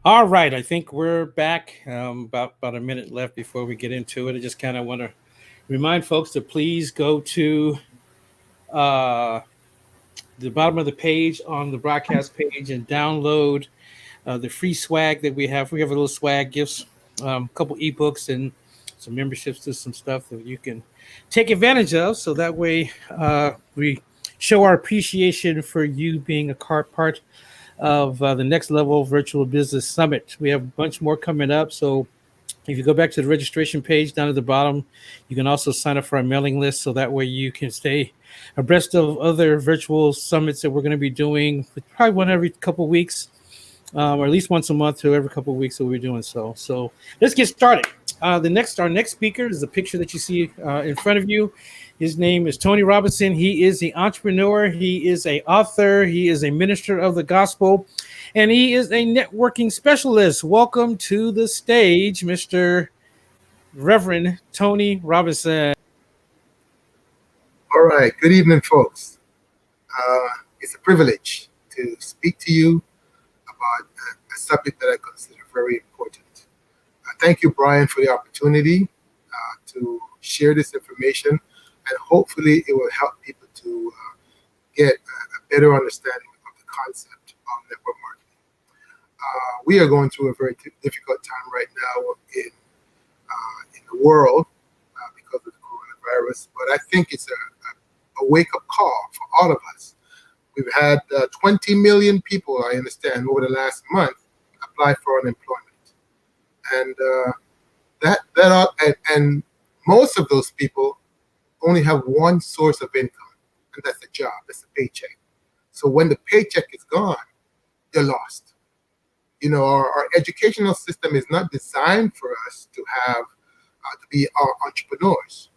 All right, I think we're back. About a minute left before we get into it. I just kind of want to remind folks to please go to uh, the bottom of the page on the broadcast page and download the free swag that we have. We have a little swag gifts, a couple ebooks, and some memberships to some stuff that you can take advantage of. So that way, we show our appreciation for you being a part of the Next Level Virtual Business Summit. We have a bunch more coming up. So if you go back to the registration page down at the bottom, you can also sign up for our mailing list. So that way you can stay abreast of other virtual summits that we're going to be doing, probably one every couple of weeks, or at least once a month to every couple of weeks that we're doing so. So let's get started. Our next speaker is the picture that you see in front of you. His name is Tony Robinson. He is the entrepreneur. He is a author. He is a minister of the gospel, and he is a networking specialist. Welcome to the stage, Mr. Reverend Tony Robinson. All right. Good evening, folks. It's a privilege to speak to you about a subject that I consider very important. Thank you, Brian, for the opportunity to share this information, and hopefully it will help people to get a better understanding of the concept of network marketing. We are going through a very difficult time right now in the world because of the coronavirus, but I think it's a wake-up call for all of us. We've had 20 million people, I understand, over the last month apply for unemployment. And and most of those people only have one source of income, and that's a job, that's a paycheck. So when the paycheck is gone, they're lost. You know, our educational system is not designed for us to have to be entrepreneurs.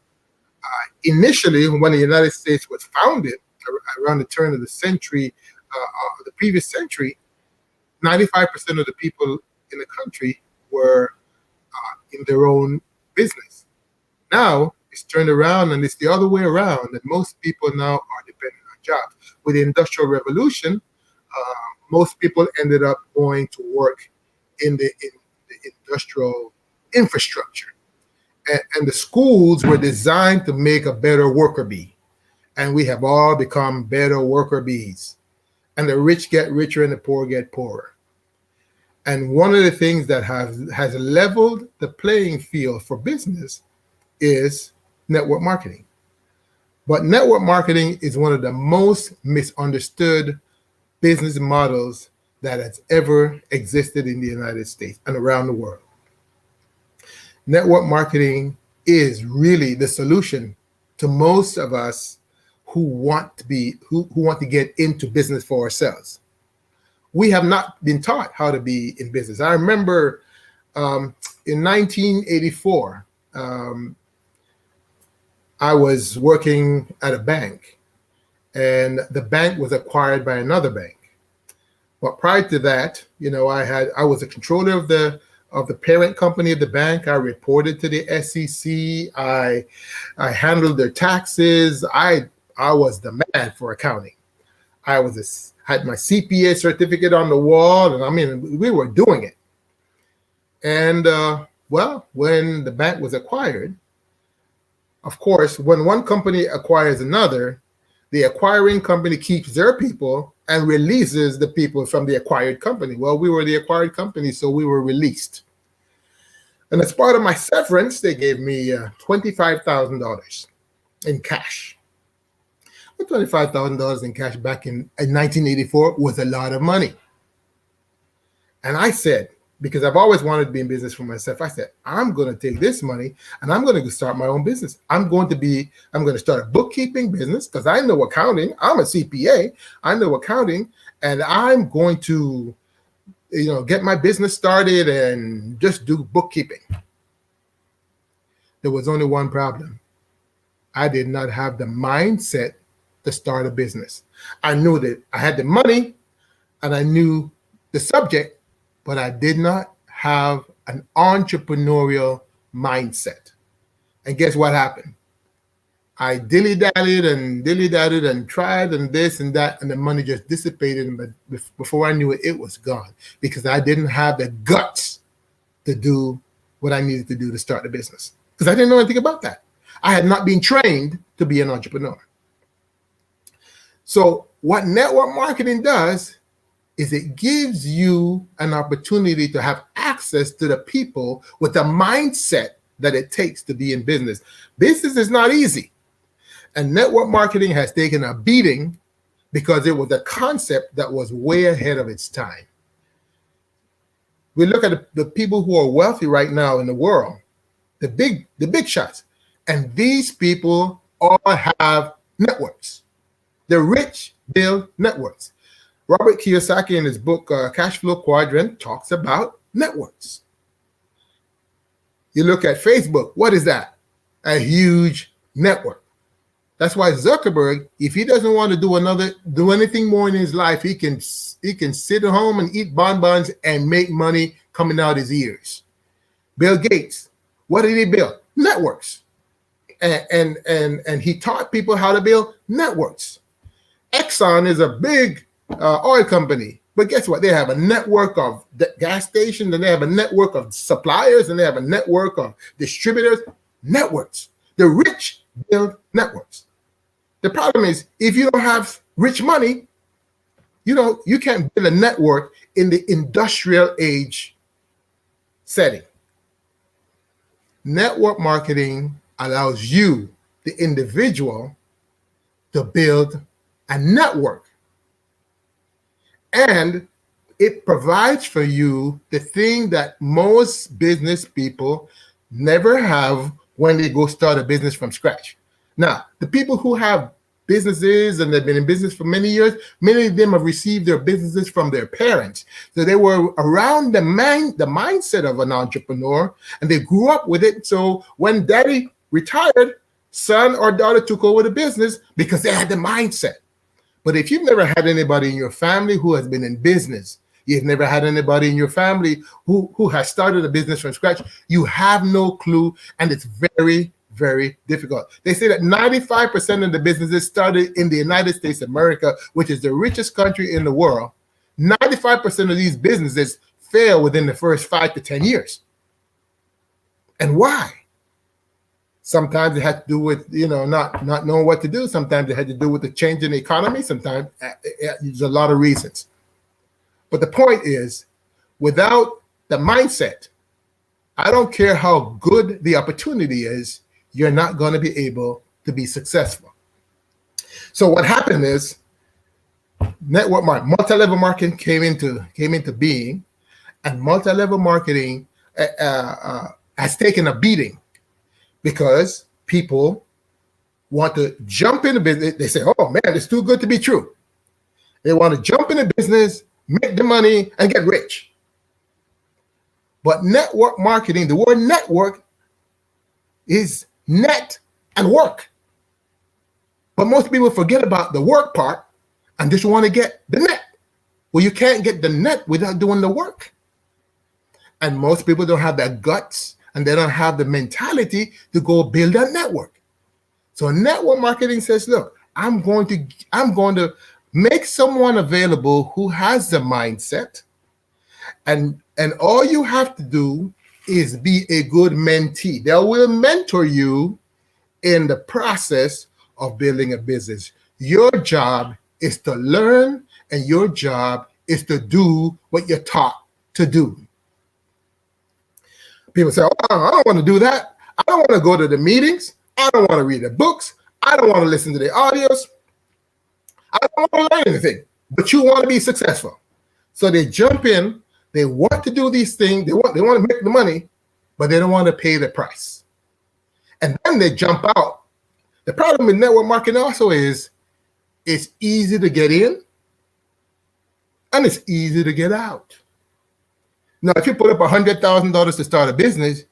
Initially, when the United States was founded around the turn of the century, the previous century, 95% of the people in the country were in their own business. Now it's turned around, and it's the other way around, that most people now are dependent on jobs. With the Industrial Revolution, most people ended up going to work in the industrial infrastructure. And the schools were designed to make a better worker bee. And we have all become better worker bees. And the rich get richer and the poor get poorer. And one of the things that has leveled the playing field for business is network marketing. But network marketing is one of the most misunderstood business models that has ever existed in the United States and around the world. Network marketing is really the solution to most of us who want to get into business for ourselves. We have not been taught how to be in business. I remember in 1984, I was working at a bank, and the bank was acquired by another bank. But prior to that, you know, I was a controller of the parent company of the bank. I reported to the SEC. I handled their taxes. I was the man for accounting. I had my CPA certificate on the wall, and I mean, we were doing it. And when the bank was acquired, of course, when one company acquires another, the acquiring company keeps their people and releases the people from the acquired company. Well, we were the acquired company, so we were released. And as part of my severance, they gave me $25,000 in cash. $25,000 in cash back in 1984 was a lot of money. And I said, because I've always wanted to be in business for myself, I said, I'm going to take this money and I'm going to start my own business. I'm going to start a bookkeeping business because I know accounting. I'm a CPA. I know accounting, and I'm going to, get my business started and just do bookkeeping. There was only one problem. I did not have the mindset to start a business. I knew that I had the money and I knew the subject, but I did not have an entrepreneurial mindset. And guess what happened? I dilly-dallied and tried and this and that, and the money just dissipated. And before I knew it, it was gone because I didn't have the guts to do what I needed to do to start the business because I didn't know anything about that. I had not been trained to be an entrepreneur. So what network marketing does is it gives you an opportunity to have access to the people with the mindset that it takes to be in business. Business is not easy. And network marketing has taken a beating because it was a concept that was way ahead of its time. We look at the people who are wealthy right now in the world, the big shots, and these people all have networks. The rich build networks. Robert Kiyosaki in his book, Cash Flow Quadrant, talks about networks. You look at Facebook, what is that? A huge network. That's why Zuckerberg, if he doesn't want to do anything more in his life, he can sit at home and eat bonbons and make money coming out his ears. Bill Gates, what did he build? Networks. And he taught people how to build networks. Exxon is a big oil company, but guess what? They have a network of gas stations, and they have a network of suppliers, and they have a network of distributors. Networks. The rich build networks. The problem is, if you don't have rich money, you can't build a network in the industrial age setting. Network marketing allows you, the individual, to build a network. And it provides for you the thing that most business people never have when they go start a business from scratch. Now, the people who have businesses and they've been in business for many years, many of them have received their businesses from their parents. So they were around the mindset of an entrepreneur, and they grew up with it. So when daddy retired, son or daughter took over the business because they had the mindset. But if you've never had anybody in your family who has been in business, you've never had anybody in your family who has started a business from scratch, you have no clue, and it's very, very difficult. They say that 95% of the businesses started in the United States of America, which is the richest country in the world. 95% of these businesses fail within the first 5 to 10 years. And why? Sometimes it had to do with, not knowing what to do. Sometimes it had to do with the change in the economy. Sometimes there's a lot of reasons. But the point is, without the mindset, I don't care how good the opportunity is, you're not going to be able to be successful. So what happened is, network marketing, multi-level marketing came into being, and multi-level marketing has taken a beating because people want to jump into business. They say, "Oh man, it's too good to be true." They want to jump into business, make the money, and get rich. But network marketing, the word network is net and work. But most people forget about the work part and just want to get the net. Well, you can't get the net without doing the work. And most people don't have the guts and they don't have the mentality to go build a network. So network marketing says, look, I'm going to make someone available who has the mindset, and all you have to do is be a good mentee. They will mentor you in the process of building a business. Your job is to learn, and your job is to do what you're taught to do. People say, "Oh, I don't want to do that. I don't want to go to the meetings. I don't want to read the books. I don't want to listen to the audios. I don't want to learn anything." But you want to be successful. So they jump in. They want to do these things. They want to make the money, but they don't want to pay the price. And then they jump out. The problem with network marketing also is it's easy to get in and it's easy to get out. Now, if you put up $100,000 to start a business,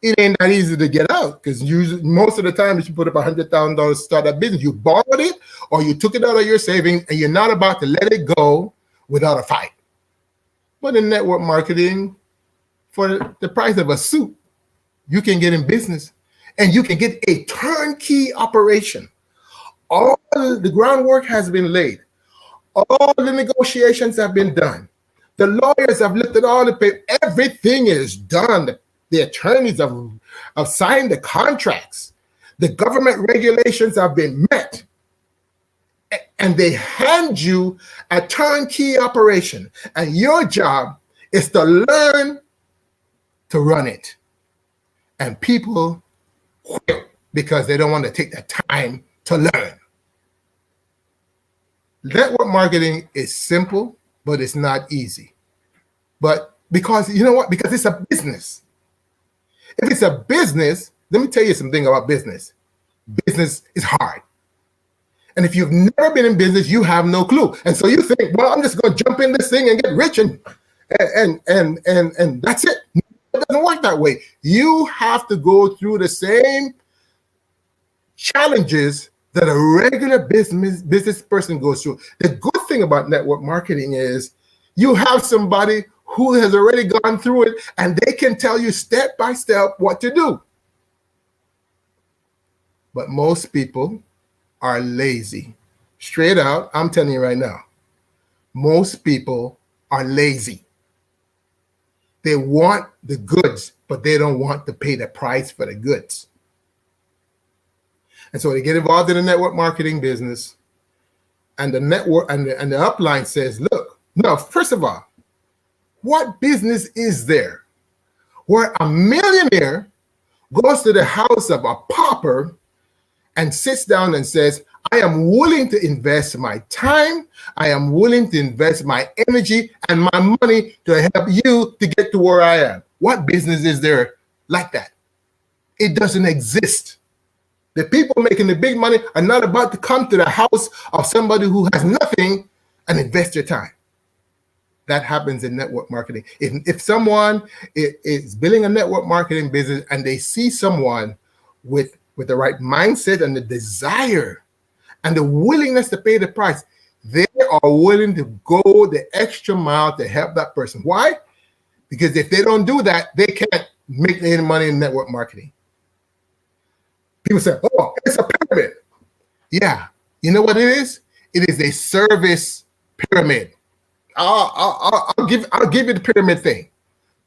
it ain't that easy to get out, because most of the time, if you put up $100,000 to start a business, you borrowed it or you took it out of your savings, and you're not about to let it go without a fight. But in network marketing, for the price of a suit, you can get in business. and you can get a turnkey operation. All the groundwork has been laid. All the negotiations have been done. The lawyers have looked at all the papers. Everything is done. The attorneys have signed the contracts. The government regulations have been met. And they hand you a turnkey operation. And your job is to learn to run it. And people quit because they don't want to take the time to learn. Network marketing is simple, but it's not easy. But because, you know what? Because it's a business. If it's a business, let me tell you something about business. Business is hard. And if you've never been in business, you have no clue. And so you think, well, I'm just going to jump in this thing and get rich and that's it. It doesn't work that way. You have to go through the same challenges that a regular business person goes through. The good thing about network marketing is you have somebody who has already gone through it, and they can tell you step by step what to do. But most people are lazy. Straight out, I'm telling you right now, most people are lazy. They want the goods, but they don't want to pay the price for the goods. And so they get involved in the network marketing business, and the network and the upline says, look, no, first of all, what business is there where a millionaire goes to the house of a pauper and sits down and says, I am willing to invest my time, I am willing to invest my energy and my money to help you to get to where I am? What business is there like that? It doesn't exist. The people making the big money are not about to come to the house of somebody who has nothing and invest their time. That happens in network marketing. If someone is building a network marketing business and they see someone with the right mindset and the desire and the willingness to pay the price, they are willing to go the extra mile to help that person. Why? Because if they don't do that, they can't make any money in network marketing. People say, oh, it's a pyramid. Yeah. You know what it is? It is a service pyramid. I'll give you the pyramid thing,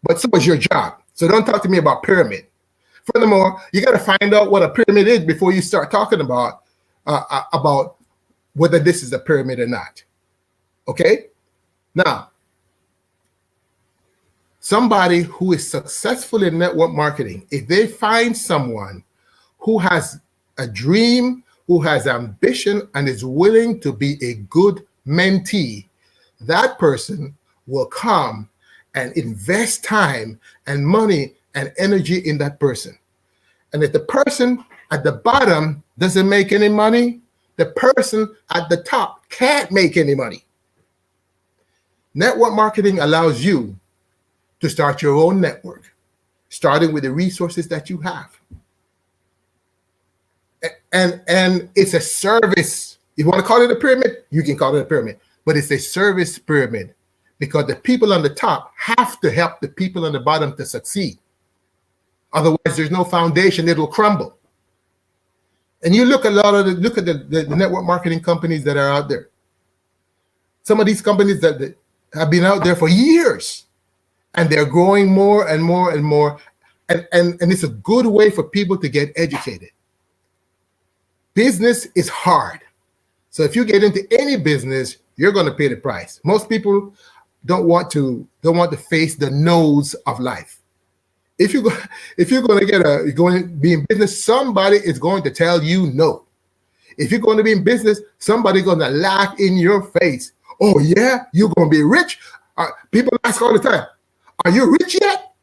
but so is your job. So don't talk to me about pyramid. Furthermore, you got to find out what a pyramid is before you start talking about whether this is a pyramid or not. Okay? Now, somebody who is successful in network marketing, if they find someone who has a dream, who has ambition, and is willing to be a good mentee, that person will come and invest time and money and energy in that person. And if the person at the bottom doesn't make any money, the person at the top can't make any money. Network marketing allows you to start your own network, starting with the resources that you have. And it's a service. If you want to call it a pyramid, you can call it a pyramid, but it's a service pyramid because the people on the top have to help the people on the bottom to succeed. Otherwise, there's no foundation, it'll crumble. And you look at the network marketing companies that are out there. Some of these companies that have been out there for years, and they're growing more and more and more. And it's a good way for people to get educated. Business is hard. So if you get into any business, you're going to pay the price. Most people don't want to face the no's of life. If you're going to be in business, somebody is going to tell you no. If you're going to be in business, somebody's going to laugh in your face. Oh yeah, you're going to be rich. People ask all the time, are you rich yet?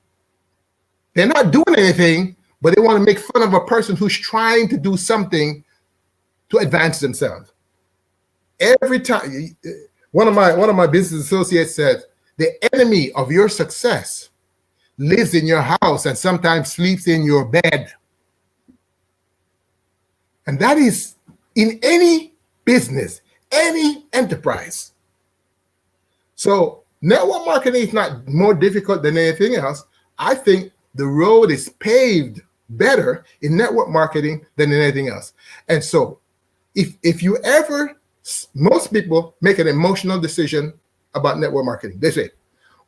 They're not doing anything, but they want to make fun of a person who's trying to do something to advance themselves. Every time, one of my business associates said, the enemy of your success lives in your house and sometimes sleeps in your bed. And that is in any business, any enterprise. So network marketing is not more difficult than anything else. I think the road is paved better in network marketing than in anything else. And so if you ever, most people make an emotional decision about network marketing. They say,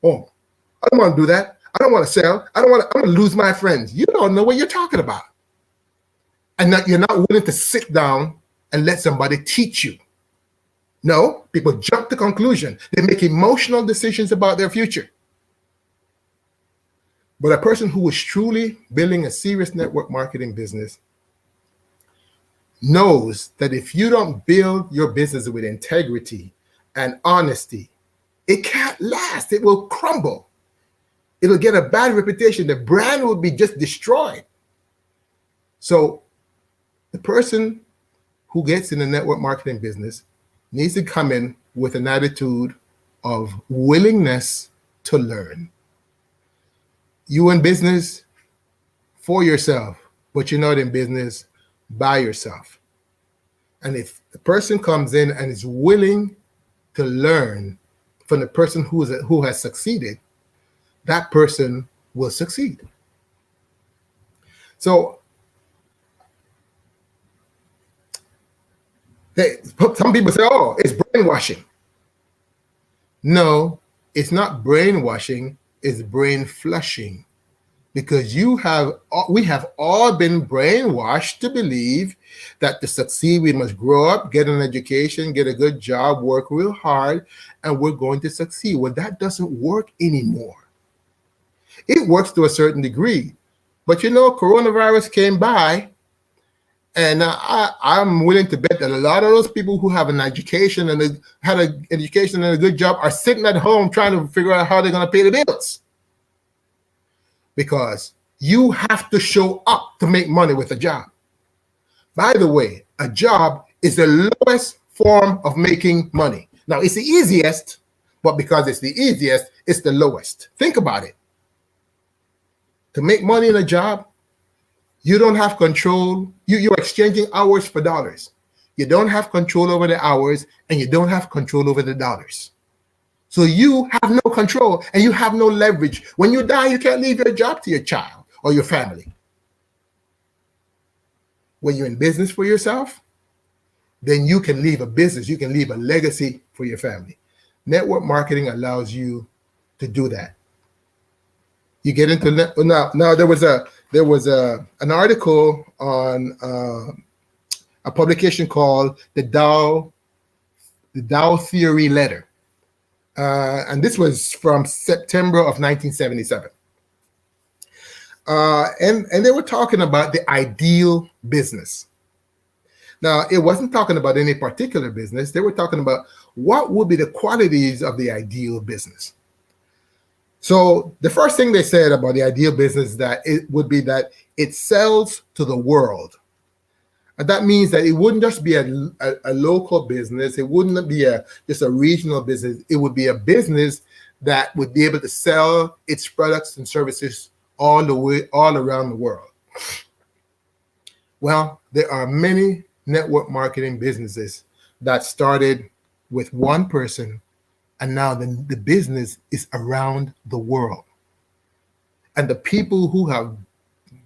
oh, I don't want to do that. I don't want to sell. I'm going to lose my friends. You don't know what you're talking about. And that you're not willing to sit down and let somebody teach you. No, people jump to conclusion. They make emotional decisions about their future. But a person who is truly building a serious network marketing business knows that if you don't build your business with integrity and honesty, it can't last. It will crumble. It'll get a bad reputation. The brand will be just destroyed. So the person who gets in the network marketing business needs to come in with an attitude of willingness to learn. You in business for yourself, but you're not in business by yourself. And if the person comes in and is willing to learn from the person who has succeeded, that person will succeed. So some people say, oh, it's brainwashing. No, it's not brainwashing, it's brain flushing. Because we have all been brainwashed to believe that to succeed, we must grow up, get an education, get a good job, work real hard, and we're going to succeed. Well, that doesn't work anymore. It works to a certain degree. But coronavirus came by, and I'm willing to bet that a lot of those people who have an education and had an education and a good job are sitting at home trying to figure out how they're going to pay the bills. Because you have to show up to make money with a job. By the way, a job is the lowest form of making money. Now, it's the easiest, but because it's the easiest, it's the lowest. Think about it. To make money in a job, you don't have control. You're exchanging hours for dollars. You don't have control over the hours, and you don't have control over the dollars. So you have no control and you have no leverage. When you die, you can't leave your job to your child or your family. When you're in business for yourself, then you can leave a business. You can leave a legacy for your family. Network marketing allows you to do that. You get into now. There was an article on a publication called the Dow Theory Letter. And this was from September of 1977. And they were talking about the ideal business. Now, it wasn't talking about any particular business. They were talking about what would be the qualities of the ideal business. So the first thing they said about the ideal business is that it would be that it sells to the world. And that means that it wouldn't just be a local business. It wouldn't be just a regional business. It would be a business that would be able to sell its products and services all around the world. Well, there are many network marketing businesses that started with one person, and now the business is around the world. And the people who have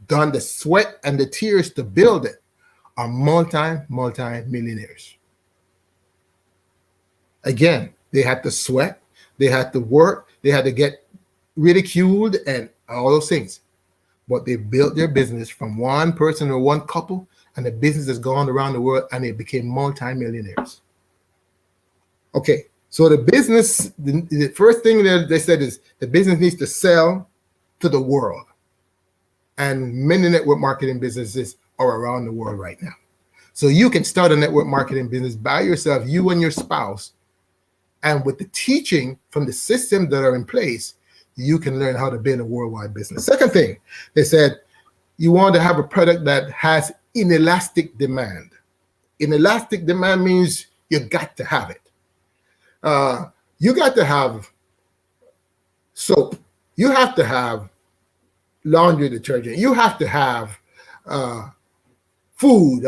done the sweat and the tears to build it are multi-millionaires. Again, they had to sweat, they had to work, they had to get ridiculed and all those things. But they built their business from one person or one couple, and the business has gone around the world and they became multi-millionaires. Okay, so the business, the first thing that they said is the business needs to sell to the world. And many network marketing businesses are around the world right now. So you can start a network marketing business by yourself, you and your spouse. And with the teaching from the systems that are in place, you can learn how to build a worldwide business. Second thing, they said, you want to have a product that has inelastic demand. Inelastic demand means you got to have it. You got to have soap. You have to have laundry detergent. You have to have food,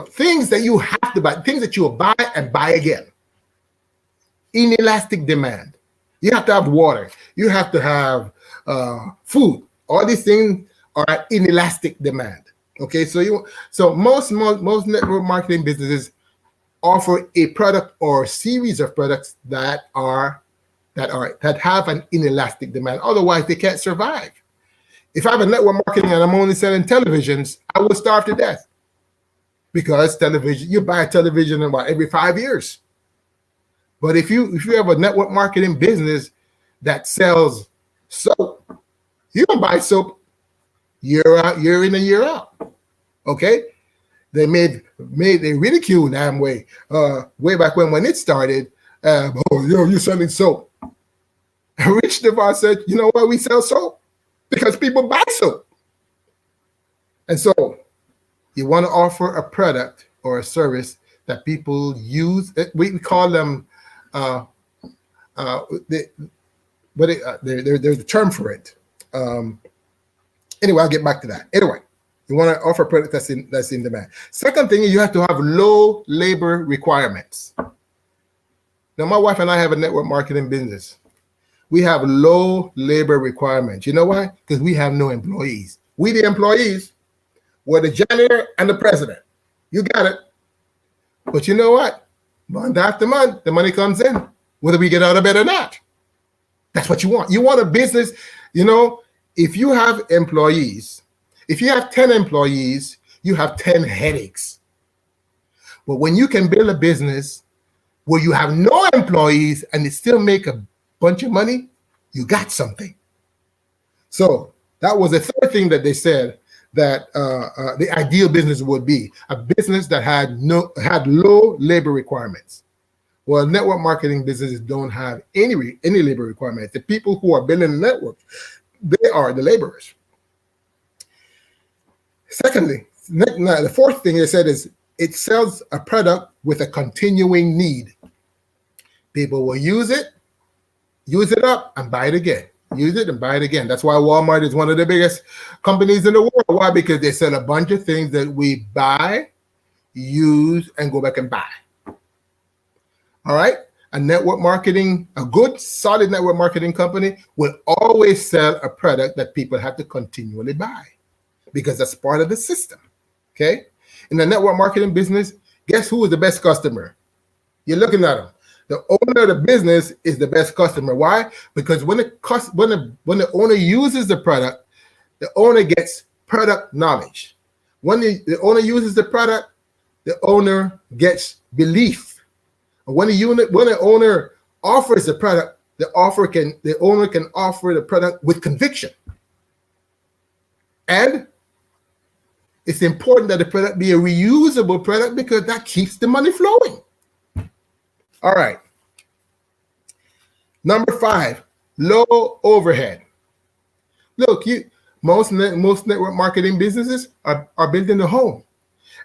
things that you have to buy, things that you will buy and buy again. Inelastic demand. You have to have water. You have to have food. All these things are inelastic demand. Okay, so most network marketing businesses offer a product or series of products that have an inelastic demand. Otherwise, they can't survive. If I have a network marketing and I'm only selling televisions, I will starve to death, because television, you buy a television every 5 years. But if you have a network marketing business that sells soap, you can buy soap year in and year out. Okay, they ridiculed Amway way back when it started. You're selling soap. Rich DeVos said, you know why we sell soap? Because people buy soap. And so you want to offer a product or a service that people use. We call them, there's a term for it. Anyway, I'll get back to that. Anyway, you want to offer a product that's in demand. Second thing, you have to have low labor requirements. Now, my wife and I have a network marketing business. We have low labor requirements. You know why? Because we have no employees. We, the employees, we're the janitor and the president. You got it. But you know what? Month after month, the money comes in, whether we get out of bed or not. That's what you want. You want a business, if you have employees, if you have 10 employees, you have 10 headaches. But when you can build a business where you have no employees and they still make a bunch of money, you got something. So that was the third thing that they said that the ideal business would be a business that had low labor requirements. Well, network marketing businesses don't have any labor requirements. The people who are building the network, they are the laborers. Secondly, the fourth thing they said is it sells a product with a continuing need. People will use it up, and buy it again. Use it and buy it again. That's why Walmart is one of the biggest companies in the world. Why? Because they sell a bunch of things that we buy, use, and go back and buy. All right? A good, solid network marketing company will always sell a product that people have to continually buy, because that's part of the system. Okay? In the network marketing business, guess who is the best customer? You're looking at them. The owner of the business is the best customer. Why? Because when the owner uses the product, the owner gets product knowledge. When the owner uses the product, the owner gets belief. When the owner offers the product, the owner can offer the product with conviction. And it's important that the product be a reusable product, because that keeps the money flowing. All right. Number 5, low overhead. Look, most network marketing businesses are built in the home.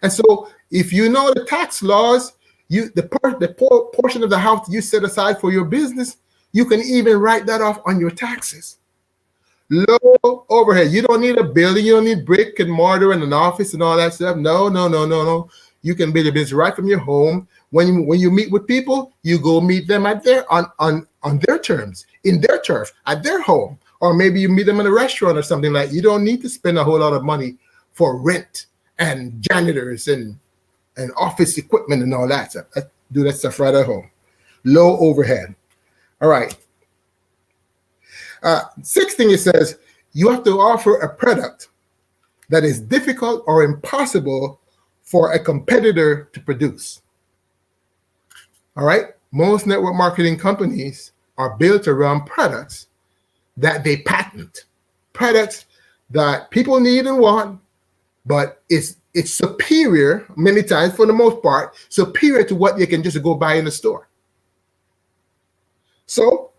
And so if you know the tax laws, the portion of the house you set aside for your business, you can even write that off on your taxes. Low overhead. You don't need a building. You don't need brick and mortar and an office and all that stuff. No. You can build a business right from your home. When you meet with people, you go meet them on their terms, in their turf, at their home, or maybe you meet them in a restaurant or something like that. You don't need to spend a whole lot of money for rent and janitors and office equipment and all that stuff. Do that stuff right at home. Low overhead. All right. Sixth thing, it says you have to offer a product that is difficult or impossible for a competitor to produce. All right. Most network marketing companies are built around products that they patent, products that people need and want, but it's superior, many times, for the most part, superior to what they can just go buy in the store. So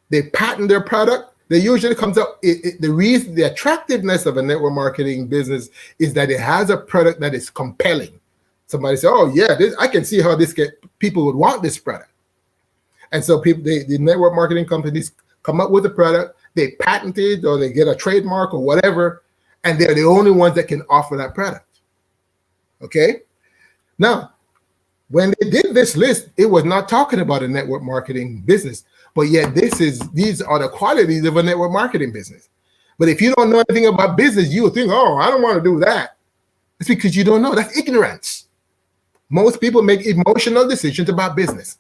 they patent their product. They usually comes up. The attractiveness of a network marketing business is that it has a product that is compelling. Somebody say, "Oh yeah, I can see how people would want this product." And so the network marketing companies come up with a product, they patent it, or they get a trademark or whatever, and they're the only ones that can offer that product. Okay. Now, when they did this list, it was not talking about a network marketing business, but yet these are the qualities of a network marketing business. But if you don't know anything about business, you'll think, oh, I don't want to do that. It's because you don't know. That's ignorance. Most people make emotional decisions about business.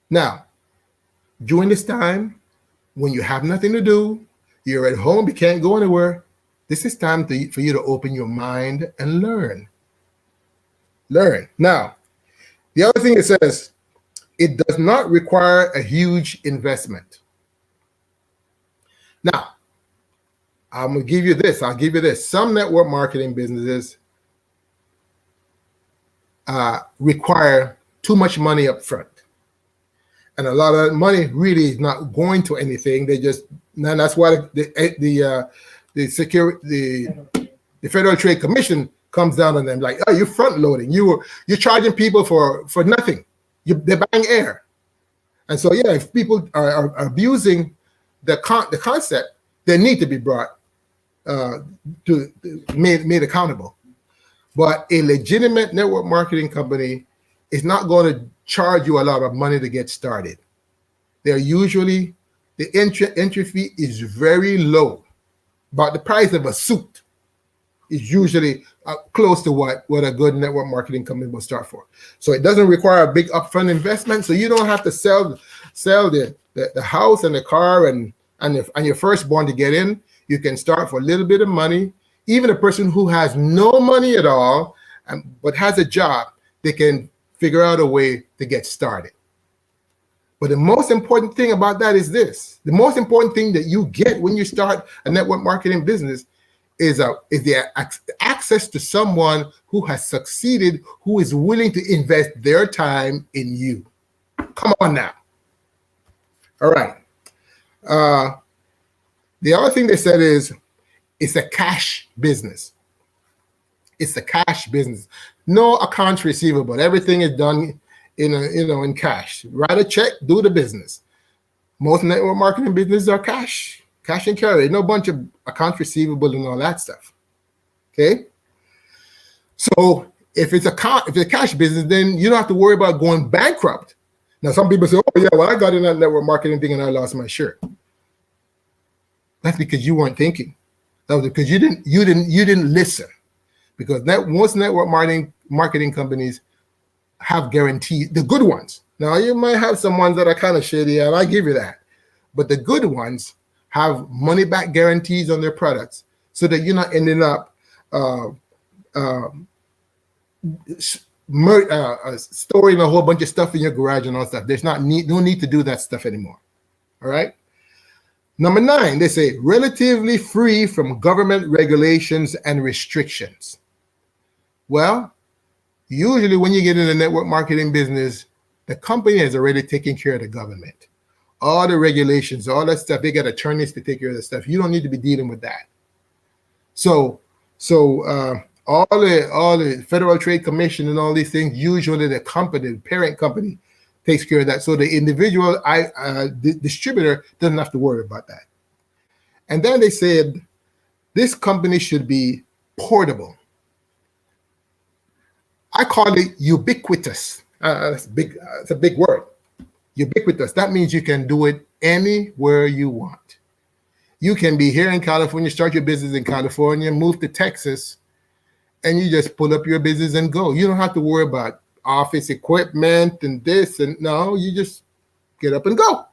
Now, during this time, when you have nothing to do, you're at home, you can't go anywhere, this is time for you to open your mind and learn. Learn. Now, the other thing it says, it does not require a huge investment. Now, I'm going to give you this. I'll give you this. Some network marketing businesses require too much money up front. And a lot of money really is not going to anything. They just, and that's why the Federal Trade Commission comes down on them like, oh, you're front loading. You're charging people for nothing. They're buying air. And so, yeah, if people are abusing the concept, they need to be brought made accountable. But a legitimate network marketing company is not going to charge you a lot of money to get started. They're usually, the entry fee is very low. About the price of a suit is usually close to what a good network marketing company will start for. So it doesn't require a big upfront investment. So you don't have to sell the house and the car and your firstborn to get in. You can start for a little bit of money. Even a person who has no money at all, but has a job, they can figure out a way to get started. But the most important thing about that is this. The most important thing that you get when you start a network marketing business is the access to someone who has succeeded, who is willing to invest their time in you. Come on now. All right. The other thing they said is it's a cash business. It's a cash business. No accounts receivable. Everything is done in cash. Write a check, do the business. Most network marketing businesses are cash and carry. No bunch of accounts receivable and all that stuff. Okay. So if it's a cash business, then you don't have to worry about going bankrupt. Now, some people say, "Oh yeah, well I got in that network marketing thing and I lost my shirt." That's because you weren't thinking. That was because you didn't listen. Because most network marketing companies have guarantees, the good ones. Now you might have some ones that are kind of shady, and I give you that. But the good ones have money back guarantees on their products, so that you're not ending up storing a whole bunch of stuff in your garage and all that stuff. There's no need to do that stuff anymore. All right. Number 9, they say relatively free from government regulations and restrictions. Well, usually when you get in the network marketing business, the company has already taken care of the government. All the regulations, all that stuff, they got attorneys to take care of the stuff. You don't need to be dealing with that. So all the Federal Trade Commission and all these things, usually the parent company, takes care of that. So the individual distributor doesn't have to worry about that. And then they said this company should be portable. I call it ubiquitous. That's big. It's a big word. Ubiquitous. That means you can do it anywhere you want. You can be here in California, start your business in California, move to Texas, and you just pull up your business and go. You don't have to worry about office equipment and this and no, you just get up and go.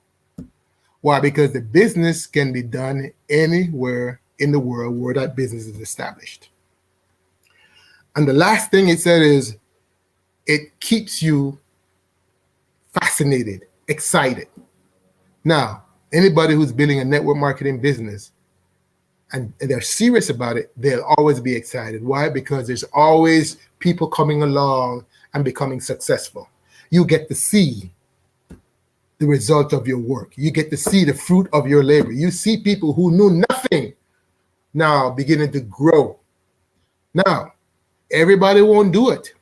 Why? Because the business can be done anywhere in the world where that business is established. And the last thing it said is it keeps you fascinated, excited. Now, anybody who's building a network marketing business and they're serious about it, they'll always be excited. Why? Because there's always people coming along and becoming successful. You get to see the result of your work. You get to see the fruit of your labor. You see people who knew nothing now beginning to grow. Now, everybody won't do it.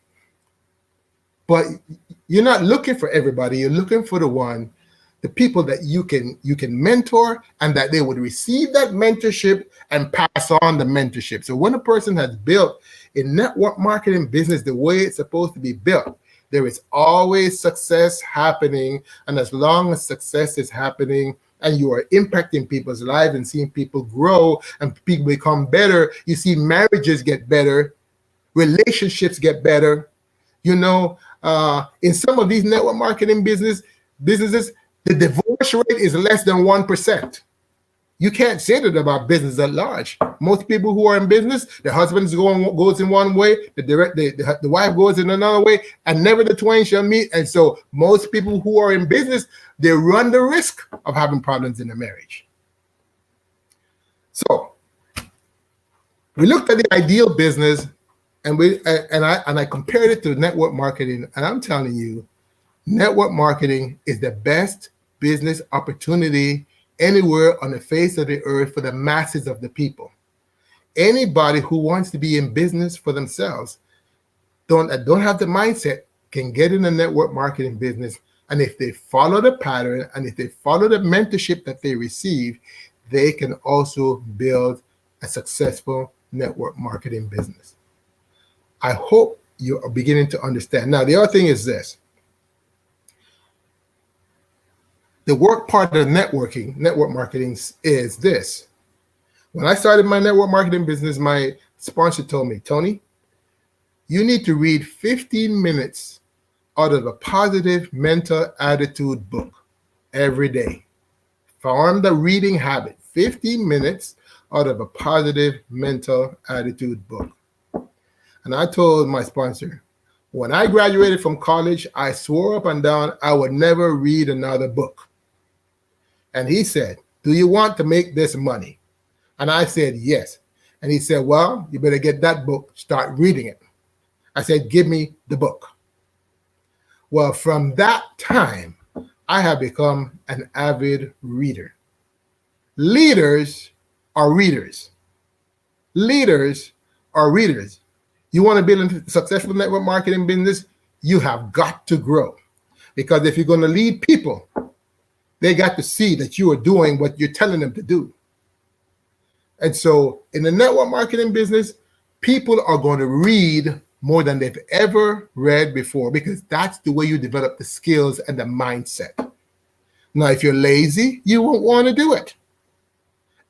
But you're not looking for everybody. You're looking for the people that you can mentor, and that they would receive that mentorship and pass on the mentorship. So when a person has built a network marketing business the way it's supposed to be built, there is always success happening. And as long as success is happening, and you are impacting people's lives and seeing people grow and people become better, you see marriages get better, relationships get better. In some of these network marketing businesses, the divorce rate is less than 1%. You can't say that about business at large. Most people who are in business, the husband goes in one way, the wife goes in another way, and never the twain shall meet. And so most people who are in business, they run the risk of having problems in the marriage. So we looked at the ideal business, and I compared it to network marketing, and I'm telling you, network marketing is the best business opportunity anywhere on the face of the earth for the masses of the people. Anybody who wants to be in business for themselves, don't have the mindset, can get in the network marketing business. And if they follow the pattern and if they follow the mentorship that they receive, they can also build a successful network marketing business. I hope you are beginning to understand. Now, the other thing is this. The work part of network marketing is this. When I started my network marketing business, my sponsor told me, Tony, you need to read 15 minutes out of a positive mental attitude book every day. Form the reading habit, 15 minutes out of a positive mental attitude book. And I told my sponsor, when I graduated from college, I swore up and down I would never read another book. And he said, do you want to make this money? And I said, yes. And he said, well, you better get that book, start reading it. I said, give me the book. Well, from that time, I have become an avid reader. Leaders are readers. Leaders are readers. You want to build a successful network marketing business, you have got to grow. Because if you're going to lead people, they got to see that you are doing what you're telling them to do. And so in the network marketing business, people are going to read more than they've ever read before, because that's the way you develop the skills and the mindset. Now, if you're lazy, you won't want to do it.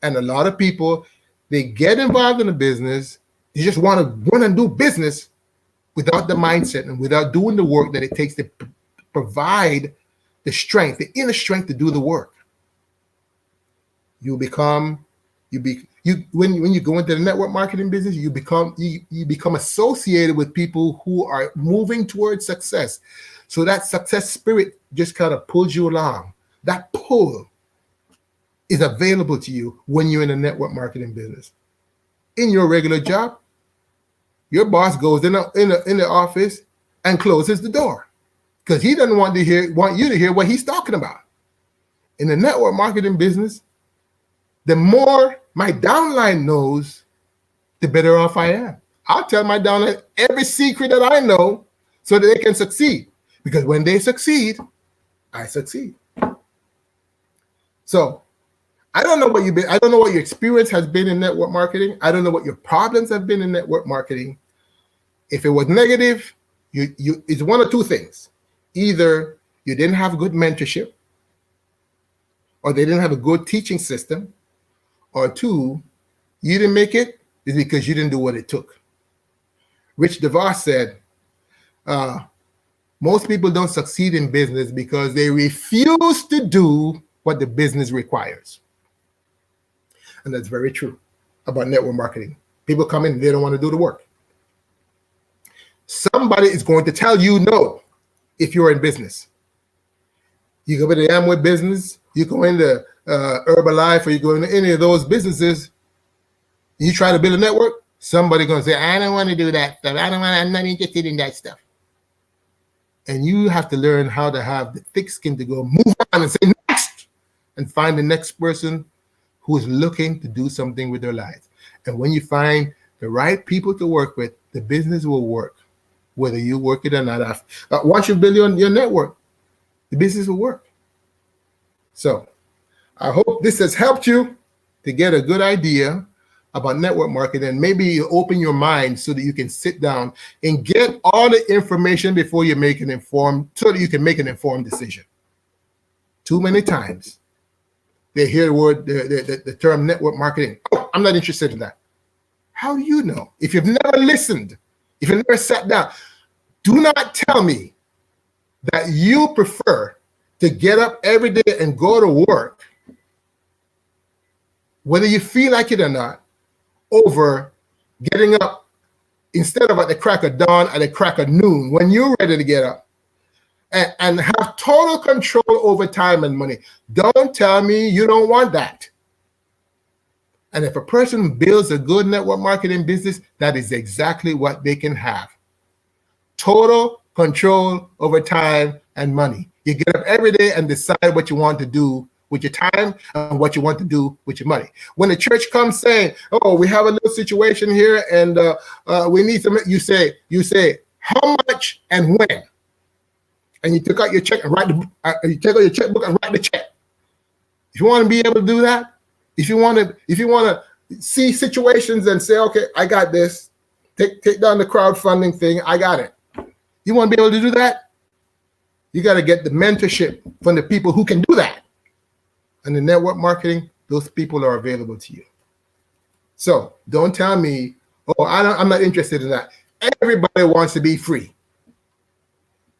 And a lot of people, they get involved in a business, they just want to run and do business without the mindset and without doing the work that it takes to provide the strength, the inner strength to do the work. When you go into the network marketing business, you become associated with people who are moving towards success. So that success spirit just kind of pulls you along. That pull is available to you when you're in a network marketing business. In your regular job, your boss goes in the office and closes the door because he doesn't want you to hear what he's talking about. In the network marketing business, the more my downline knows, the better off I am. I'll tell my downline every secret that I know so that they can succeed. Because when they succeed, I succeed. So I don't know what your experience has been in network marketing. I don't know what your problems have been in network marketing. If it was negative, it's one or two things. Either you didn't have good mentorship, or they didn't have a good teaching system, or two, you didn't make it is because you didn't do what it took. Rich DeVos said, most people don't succeed in business because they refuse to do what the business requires. And that's very true about network marketing. People come in, they don't want to do the work. Somebody is going to tell you no if you're in business. You go into the Amway business, you go into Herbalife, or you go into any of those businesses, you try to build a network, somebody's going to say, I don't want to do that stuff. I'm not interested in that stuff. And you have to learn how to have the thick skin to go move on and say next and find the next person who is looking to do something with their lives. And when you find the right people to work with, the business will work, whether you work it or not. Once you build your network, the business will work. So I hope this has helped you to get a good idea about network marketing, and maybe you open your mind so that you can sit down and get all the information before you make so that you can make an informed decision. Too many times, they hear the word, the term network marketing. Oh, I'm not interested in that. How do you know? If you've never listened, if you've never sat down, do not tell me that you prefer to get up every day and go to work, whether you feel like it or not, over getting up instead of at the crack of dawn, at the crack of noon, when you're ready to get up, and have total control over time and money. Don't tell me you don't want that. And if a person builds a good network marketing business, that is exactly what they can have. Total control over time and money. You get up every day and decide what you want to do with your time and what you want to do with your money. When the church comes saying, "Oh, we have a little situation here, and we need some," you say, "How much and when?" And you take out your check and you take out your checkbook and write the check. If you want to be able to do that, if you want to see situations and say, "Okay, I got this," take down the crowdfunding thing, I got it. You want to be able to do that? You got to get the mentorship from the people who can do that. And the network marketing, those people are available to you. So don't tell me, "Oh, I'm not interested in that." Everybody wants to be free.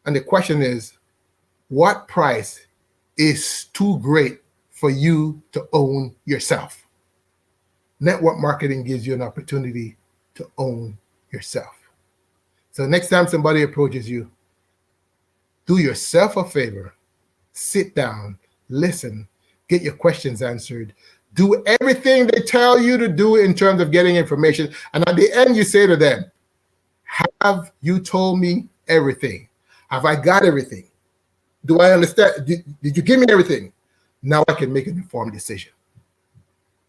And the question is, what price is too great for you to own yourself? Network marketing gives you an opportunity to own yourself. So next time somebody approaches you, do yourself a favor, sit down, listen, get your questions answered, do everything they tell you to do in terms of getting information. And at the end, you say to them, "Have you told me everything? Have I got everything? Do I understand? Did you give me everything? Now I can make an informed decision."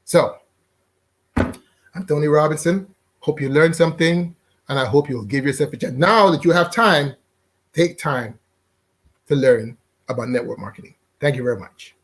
So I'm Tony Robinson. Hope you learned something, and I hope you'll give yourself a chance. Now that you have time, take time to learn about network marketing. Thank you very much.